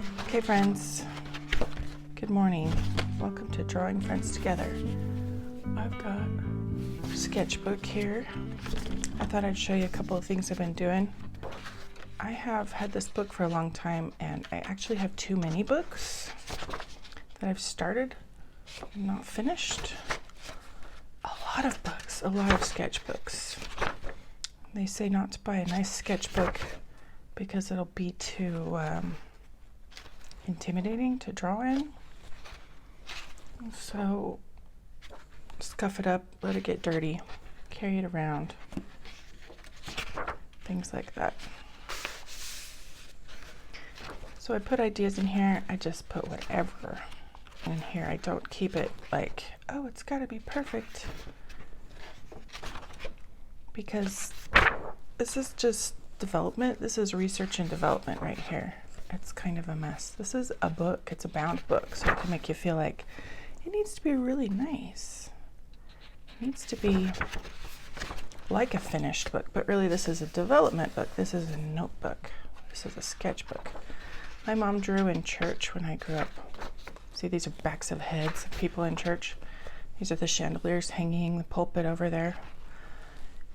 Okay, friends, good morning. Welcome to Drawing Friends Together. I've got a sketchbook here. I thought I'd show you a couple of things I've been doing. I have had this book for a long time, and I actually have two mini books that I've started and not finished. A lot of books, a lot of sketchbooks. They say not to buy a nice sketchbook because it'll be too intimidating to draw in. So scuff it up, let it get dirty, carry it around, things like that. So I put ideas in here. I just put whatever in here. I don't keep it like, oh, it's got to be perfect, because this is just development. This is research and development right here. It's kind of a mess. This is a book. It's a bound book, so it can make you feel like it needs to be really nice. It needs to be like a finished book, but really this is a development book. This is a notebook. This is a sketchbook. My mom drew in church when I grew up. See, these are backs of heads of people in church. These are the chandeliers hanging the pulpit over there.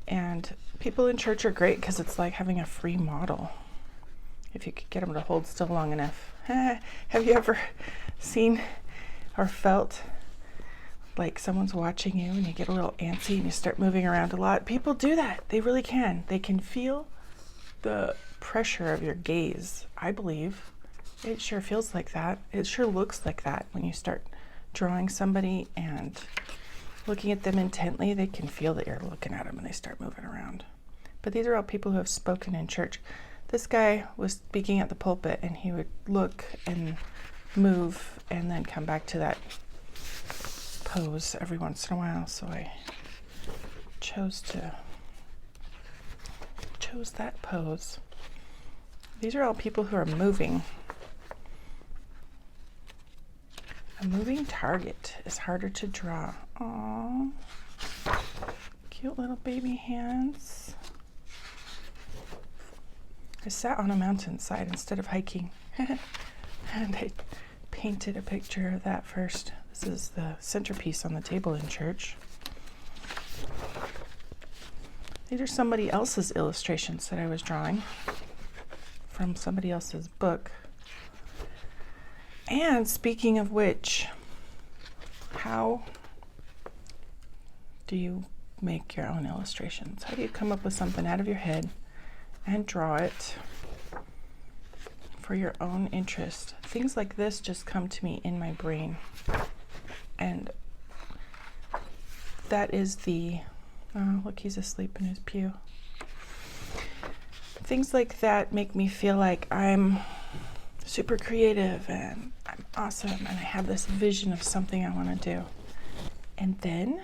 And people in church are great because it's like having a free model, if you could get them to hold still long enough. Have you ever seen or felt like someone's watching you and you get a little antsy and you start moving around a lot? People do that. They really can. They can feel the pressure of your gaze, I believe. It sure feels like that. It sure looks like that when you start drawing somebody and looking at them intently. They can feel that you're looking at them and they start moving around. But these are all people who have spoken in church. This guy was speaking at the pulpit, and he would look and move and then come back to that pose every once in a while. So I chose that pose. These are all people who are moving. A moving target is harder to draw. Aww. Cute little baby hands. I sat on a mountainside instead of hiking, and I painted a picture of that first. This is the centerpiece on the table in church. These are somebody else's illustrations that I was drawing from somebody else's book. And speaking of which, how do you make your own illustrations? How do you come up with something out of your head and draw it for your own interest? Things like this just come to me in my brain. And that is the, oh, look, he's asleep in his pew. Things like that make me feel like I'm super creative and I'm awesome and I have this vision of something I want to do. And then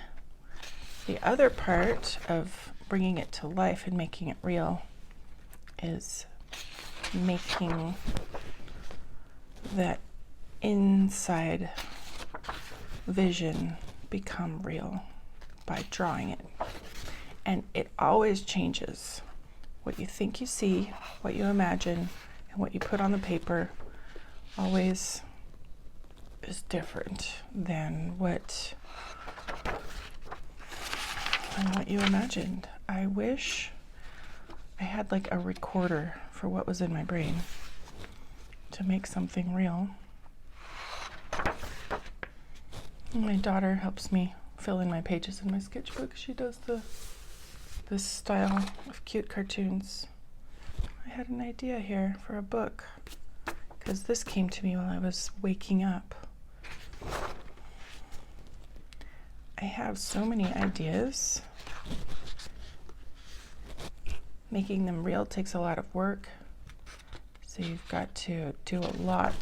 the other part of bringing it to life and making it real is making that inside vision become real by drawing it. And it always changes. What you think you see, what you imagine, and what you put on the paper always is different than what you imagined. I wish I had like a recorder for what was in my brain to make something real. My daughter helps me fill in my pages in my sketchbook. She does this style of cute cartoons. I had an idea here for a book because this came to me while I was waking up. I have so many ideas. Making them real takes a lot of work, so you've got to do a lot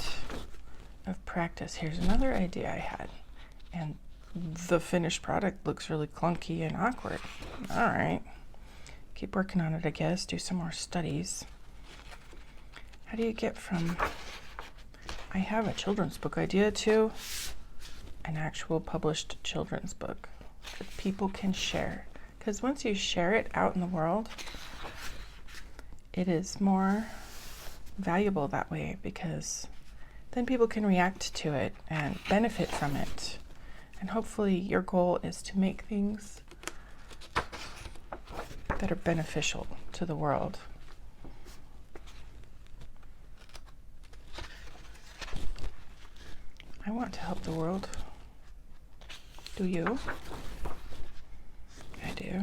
of practice. Here's another idea I had, and the finished product looks really clunky and awkward. All right, keep working on it, I guess. Do some more studies. How do you get from, I have a children's book idea, to an actual published children's book that people can share? Because once you share it out in the world, it is more valuable that way, because then people can react to it and benefit from it. And hopefully your goal is to make things that are beneficial to the world. I want to help the world. Do you? I do.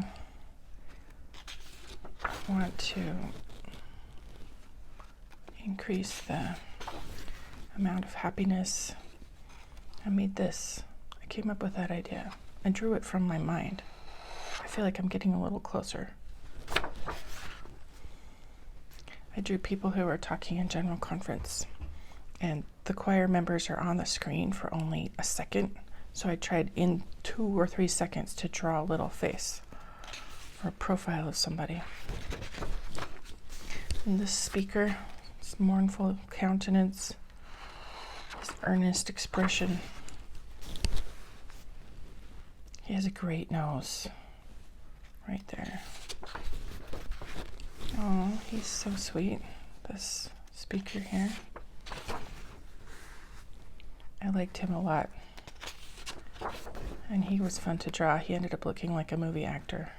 I want to increase the amount of happiness. I made this. I came up with that idea. I drew it from my mind. I feel like I'm getting a little closer. I drew people who are talking in general conference, and the choir members are on the screen for only a second. So I tried in 2 or 3 seconds to draw a little face or a profile of somebody. And this speaker, this mournful countenance, this earnest expression. He has a great nose right there. Oh, he's so sweet, this speaker here. I liked him a lot. And he was fun to draw. He ended up looking like a movie actor.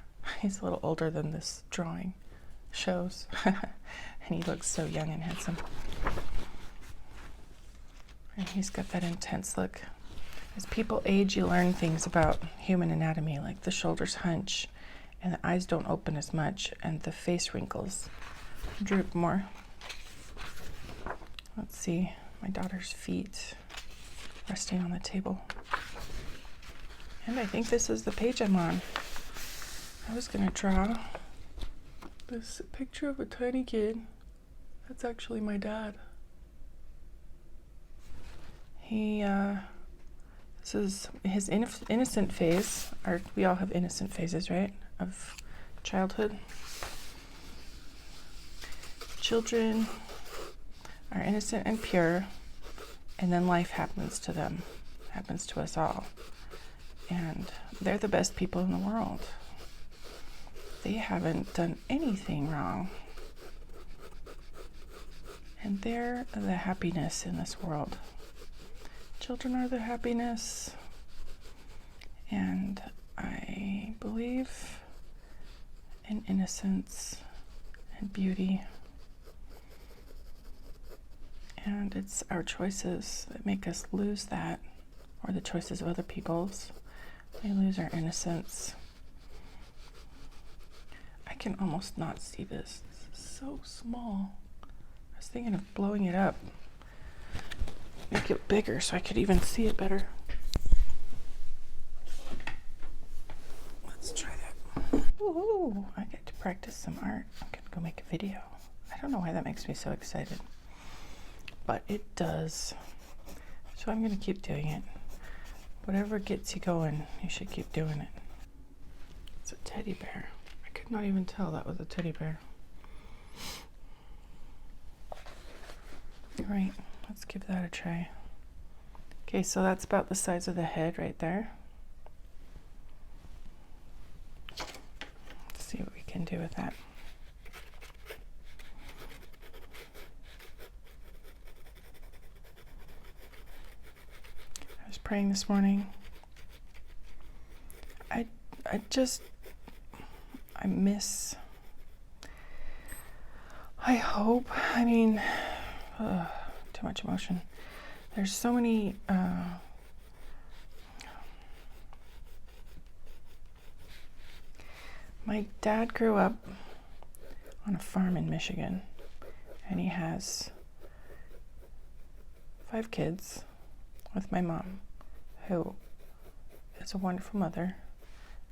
He's a little older than this drawing shows. And he looks so young and handsome. And he's got that intense look. As people age, you learn things about human anatomy, like the shoulders hunch, and the eyes don't open as much, and the face wrinkles droop more. Let's see, my daughter's feet resting on the table. And I think this is the page I'm on. I was gonna draw this picture of a tiny kid. That's actually my dad. This is his innocent phase. We all have innocent phases, right? Of childhood. Children are innocent and pure, and then life happens to them, happens to us all. And they're the best people in the world. They haven't done anything wrong. And they're the happiness in this world. Children are the happiness. And I believe in innocence and beauty. And it's our choices that make us lose that, or the choices of other people's. We lose our innocence. I can almost not see this. This is so small. I was thinking of blowing it up. Make it bigger so I could even see it better. Let's try that. Ooh, I get to practice some art. I'm gonna go make a video. I don't know why that makes me so excited, but it does. So I'm gonna keep doing it. Whatever gets you going, you should keep doing it. It's a teddy bear. I could not even tell that was a teddy bear. All right, let's give that a try. Okay, so that's about the size of the head right there. Let's see what we can do with that. I was praying this morning. I hope, too much emotion. There's so many, my dad grew up on a farm in Michigan, and he has 5 kids with my mom, who is a wonderful mother.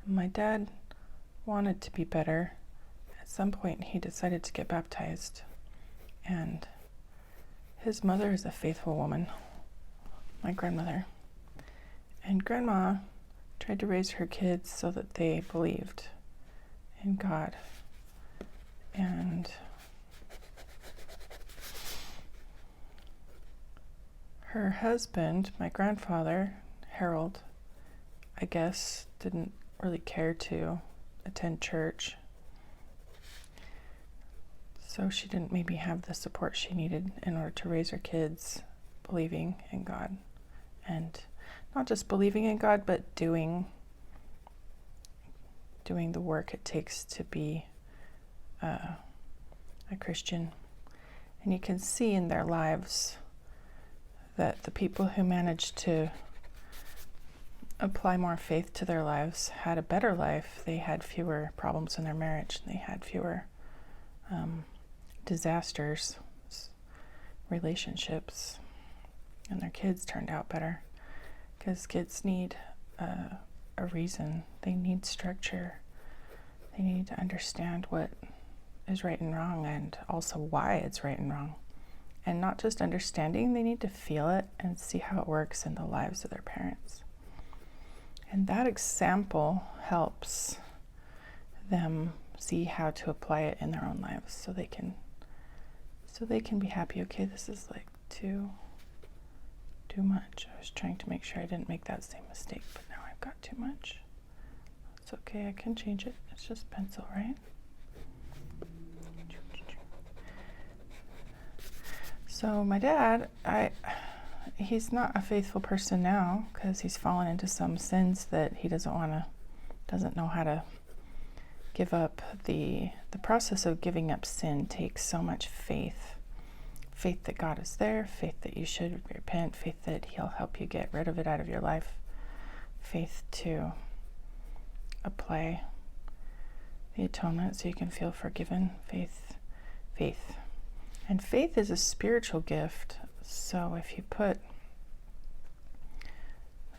And my dad wanted to be better. At some point, he decided to get baptized, and his mother is a faithful woman, my grandmother. And grandma tried to raise her kids so that they believed in God. And her husband, my grandfather, Harold, I guess, didn't really care to attend church. So she didn't maybe have the support she needed in order to raise her kids. believing in God, and not just believing in God, but doing the work it takes to be a Christian. And you can see in their lives that the people who managed to apply more faith to their lives had a better life. They had fewer problems in their marriage. They had fewer disasters, relationships, and their kids turned out better, because kids need a reason. They need structure. They need to understand what is right and wrong, and also why it's right and wrong. And not just understanding, they need to feel it and see how it works in the lives of their parents. And that example helps them see how to apply it in their own lives, so they can be happy. Okay, this is like too much. I was trying to make sure I didn't make that same mistake, but now I've got too much. It's okay, I can change it. It's just pencil, right? So my dad, he's not a faithful person now, because he's fallen into some sins that he doesn't know how to give up. The process of giving up sin takes so much faith. Faith that God is there, faith that you should repent, faith that he'll help you get rid of it out of your life, faith to apply the atonement so you can feel forgiven, faith. And faith is a spiritual gift, so if you put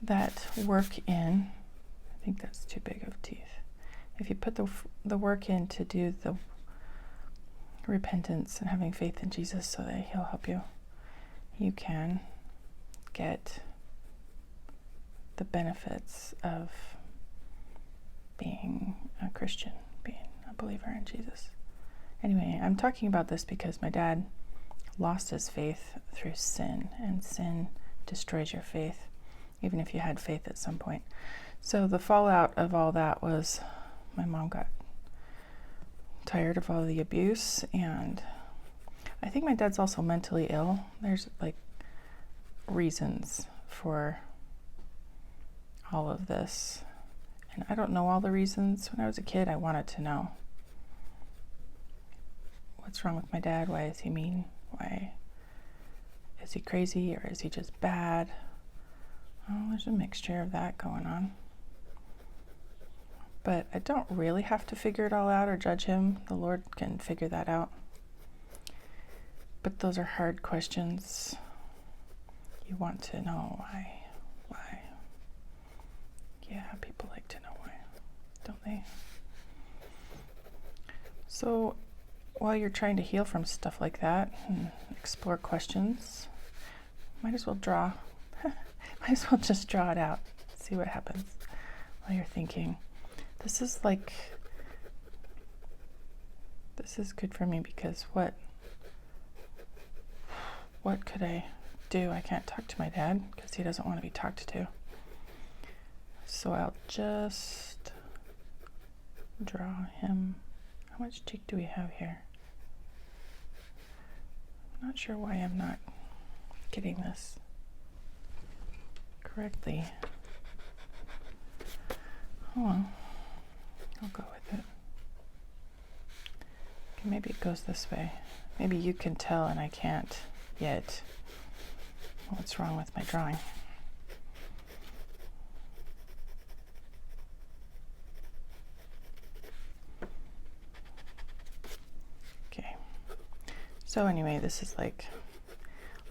that work in, I think that's too big of teeth. If you put the work in to do the repentance and having faith in Jesus so that he'll help you, you can get the benefits of being a Christian, being a believer in Jesus. Anyway, I'm talking about this because my dad lost his faith through sin, and sin destroys your faith, even if you had faith at some point. So the fallout of all that was my mom got tired of all the abuse, and I think my dad's also mentally ill. There's like reasons for all of this, and I don't know all the reasons. When I was a kid, I wanted to know what's wrong with my dad. Why is he mean? Why is he crazy, or is he just bad? Oh, there's a mixture of that going on. But I don't really have to figure it all out or judge him. The Lord can figure that out. But those are hard questions. You want to know why. Yeah, people like to know why, don't they? So while you're trying to heal from stuff like that and explore questions, might as well just draw it out. See what happens while you're thinking. This is good for me, because what could I do? I can't talk to my dad because he doesn't want to be talked to. So I'll just draw him. How much cheek do we have here? I'm not sure why I'm not getting this correctly. Oh well, I'll go with it. Okay, maybe it goes this way. Maybe you can tell and I can't yet what's wrong with my drawing. Okay. So anyway, this is like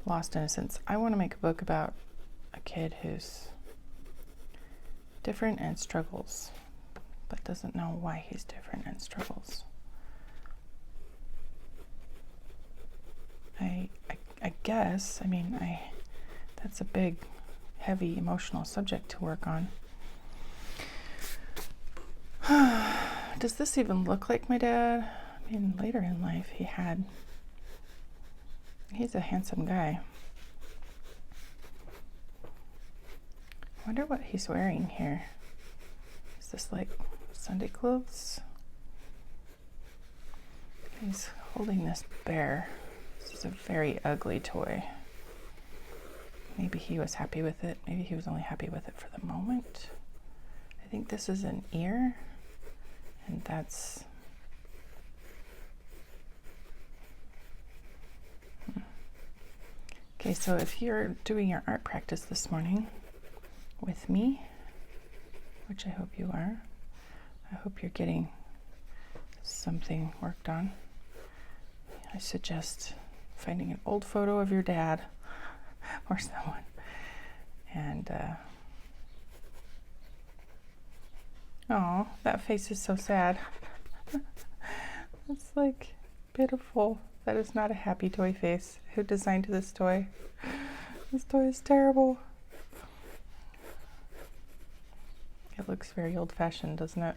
Lost Innocence. I want to make a book about a kid who's different and struggles, but doesn't know why he's different and struggles. I guess, that's a big, heavy, emotional subject to work on. Does this even look like my dad? Later in life, he's a handsome guy. I wonder what he's wearing here. Is this like Sunday clothes? He's holding this bear. This is a very ugly toy. Maybe he was happy with it. Maybe he was only happy with it for the moment. I think this is an ear, and that's... Okay, so if you're doing your art practice this morning with me, which I hope you are, I hope you're getting something worked on. I suggest finding an old photo of your dad or someone, and oh, that face is so sad. It's like pitiful. That is not a happy toy face. Who designed this toy? This toy is terrible. It looks very old-fashioned, doesn't it?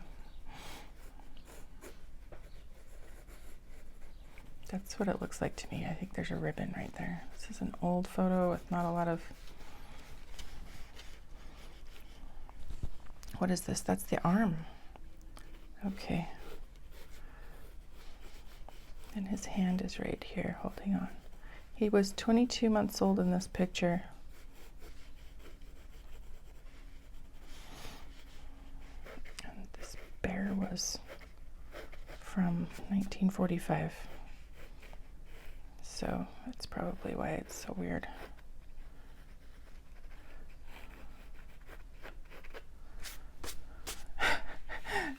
That's what it looks like to me. I think there's a ribbon right there. This is an old photo with not a lot of... What is this? That's the arm. Okay. And his hand is right here holding on. He was 22 months old in this picture. And this bear was from 1945. So that's probably why it's so weird.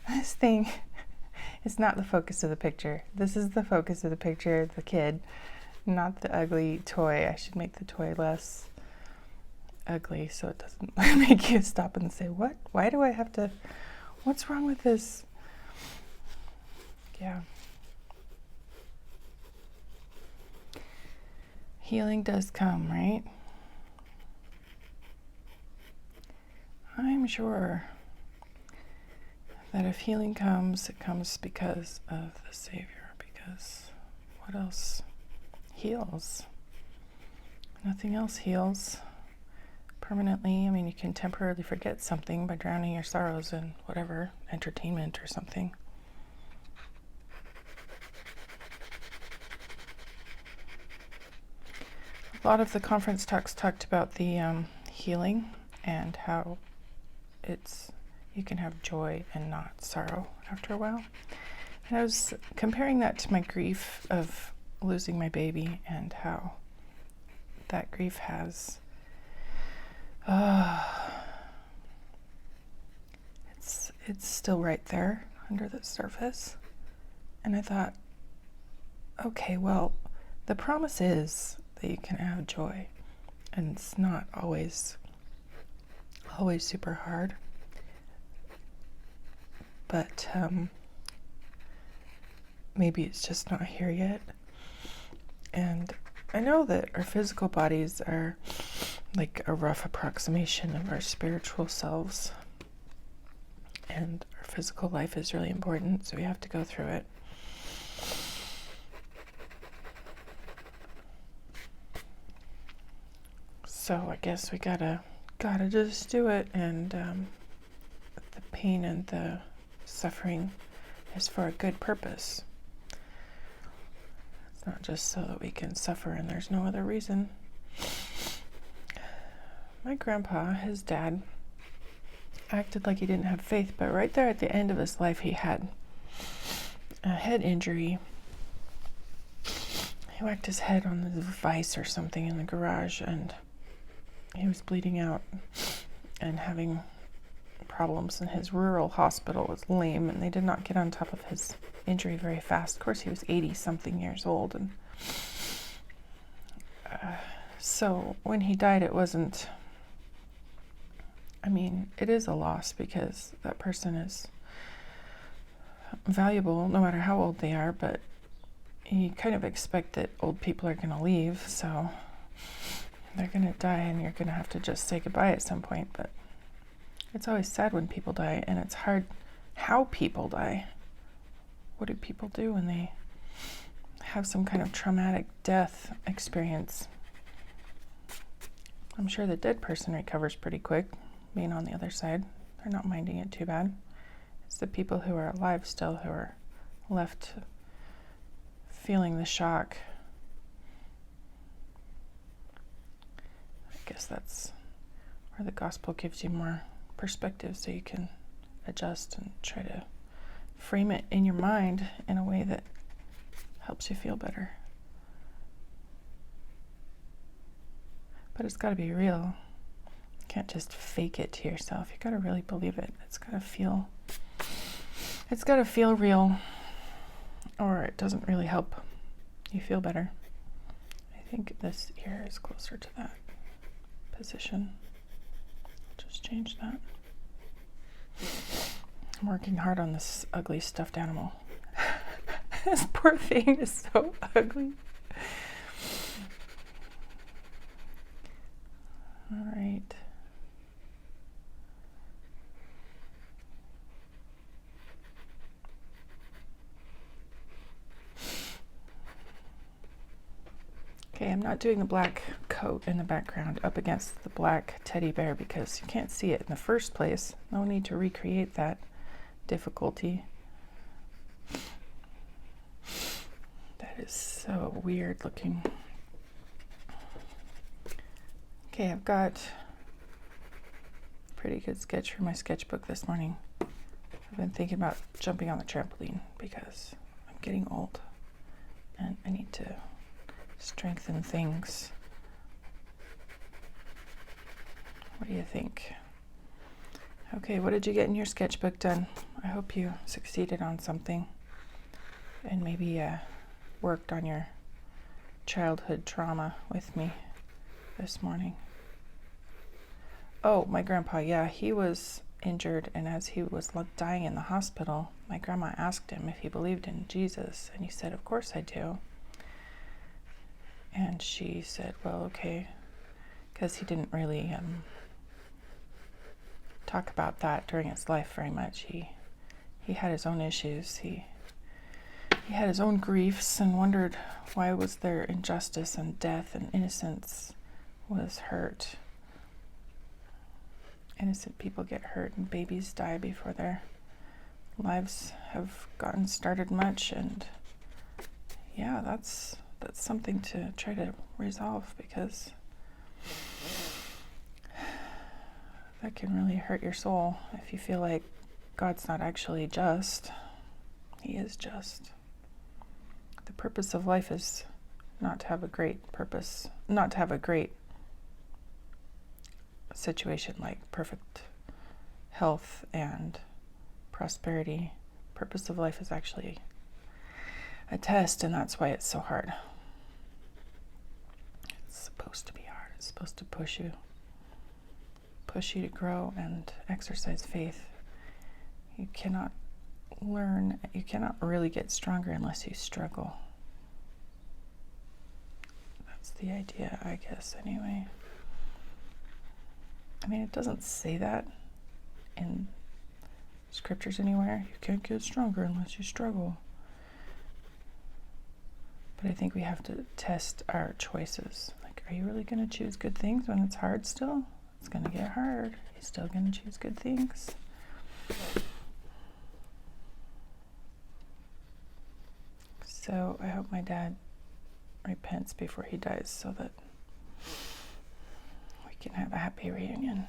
This thing is not the focus of the picture. This is the focus of the picture, the kid, not the ugly toy. I should make the toy less ugly so it doesn't make you stop and say, what? Why do I have to, what's wrong with this? Yeah. Healing does come, right? I'm sure that if healing comes, it comes because of the Savior, because what else heals? Nothing else heals permanently. I mean, you can temporarily forget something by drowning your sorrows in whatever, entertainment or something. A lot of the conference talks talked about the healing and how you can have joy and not sorrow after a while. And I was comparing that to my grief of losing my baby and how that grief has it's still right there under the surface. And I thought, okay, well, the promise is that you can have joy, and it's not always super hard. But maybe it's just not here yet. And I know that our physical bodies are like a rough approximation of our spiritual selves. And our physical life is really important, so we have to go through it. So I guess we gotta just do it, and the pain and the suffering is for a good purpose. It's not just so that we can suffer and there's no other reason. My grandpa, his dad, acted like he didn't have faith, but right there at the end of his life, he had a head injury. He whacked his head on the vise or something in the garage, and he was bleeding out and having problems, and his rural hospital was lame, and they did not get on top of his injury very fast. Of course, he was 80-something years old, and so when he died, it wasn't, I mean, it is a loss because that person is valuable no matter how old they are, but you kind of expect that old people are going to leave, so they're going to die and you're going to have to just say goodbye at some point. But it's always sad when people die, and it's hard how people die. What do people do when they have some kind of traumatic death experience? I'm sure the dead person recovers pretty quick, being on the other side. They're not minding it too bad. It's the people who are alive still who are left feeling the shock. I guess perspectives. That's where the gospel gives you more perspective, so you can adjust and try to frame it in your mind in a way that helps you feel better. But it's got to be real. You can't just fake it to yourself. You got to really believe it. It's got to feel real, or it doesn't really help you feel better. I think this ear is closer to that position. Just change that. I'm working hard on this ugly stuffed animal. This poor thing is so ugly. All right. Okay, I'm not doing the black coat in the background up against the black teddy bear because you can't see it in the first place. No need to recreate that difficulty. That is so weird looking. Okay, I've got a pretty good sketch for my sketchbook this morning. I've been thinking about jumping on the trampoline because I'm getting old and I need to strengthen things. What do you think? Okay, what did you get in your sketchbook done? I hope you succeeded on something and maybe worked on your childhood trauma with me this morning. Oh, my grandpa, yeah, he was injured, and as he was dying in the hospital, my grandma asked him if he believed in Jesus, and he said, "Of course I do." And she said, "Well, okay," because he didn't really talk about that during his life very much. He had his own issues. He had his own griefs and wondered why was there injustice and death and innocence was hurt. Innocent people get hurt and babies die before their lives have gotten started much, and yeah, that's something to try to resolve, because that can really hurt your soul if you feel like God's not actually just. He is just. The purpose of life is not to have a great purpose, not to have a great situation like perfect health and prosperity. Purpose of life is actually a test, and that's why it's so hard. It's supposed to be hard. It's supposed to push you to grow and exercise faith. You cannot really get stronger unless you struggle. That's the idea, I guess, anyway. I mean, it doesn't say that in scriptures anywhere. You can't get stronger unless you struggle. But I think we have to test our choices. Like, are you really going to choose good things when it's hard still? It's going to get hard. You're still going to choose good things. So I hope my dad repents before he dies so that we can have a happy reunion.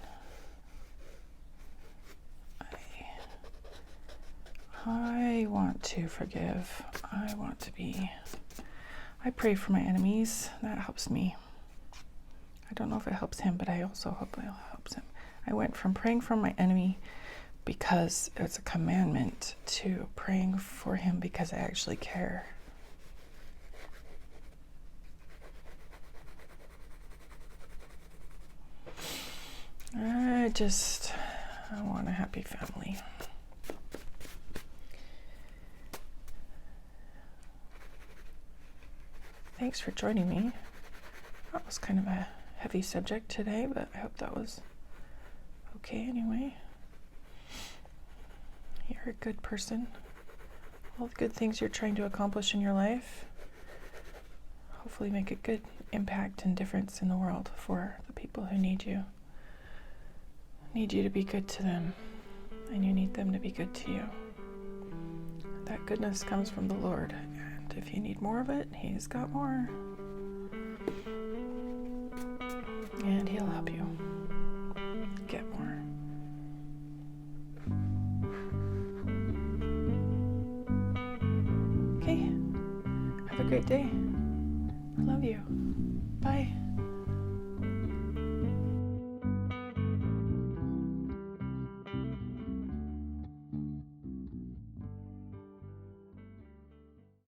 I want to forgive. I pray for my enemies. That helps me. I don't know if it helps him, but I also hope it helps him. I went from praying for my enemy because it's a commandment to praying for him because I actually care. I want a happy family. Thanks for joining me. That was kind of a heavy subject today, but I hope that was okay anyway. You're a good person. All the good things you're trying to accomplish in your life, hopefully make a good impact and difference in the world for the people who need you. Need you to be good to them, and you need them to be good to you. That goodness comes from the Lord, and if you need more of it, He's got more. And He'll help you get more. Okay. Have a great day.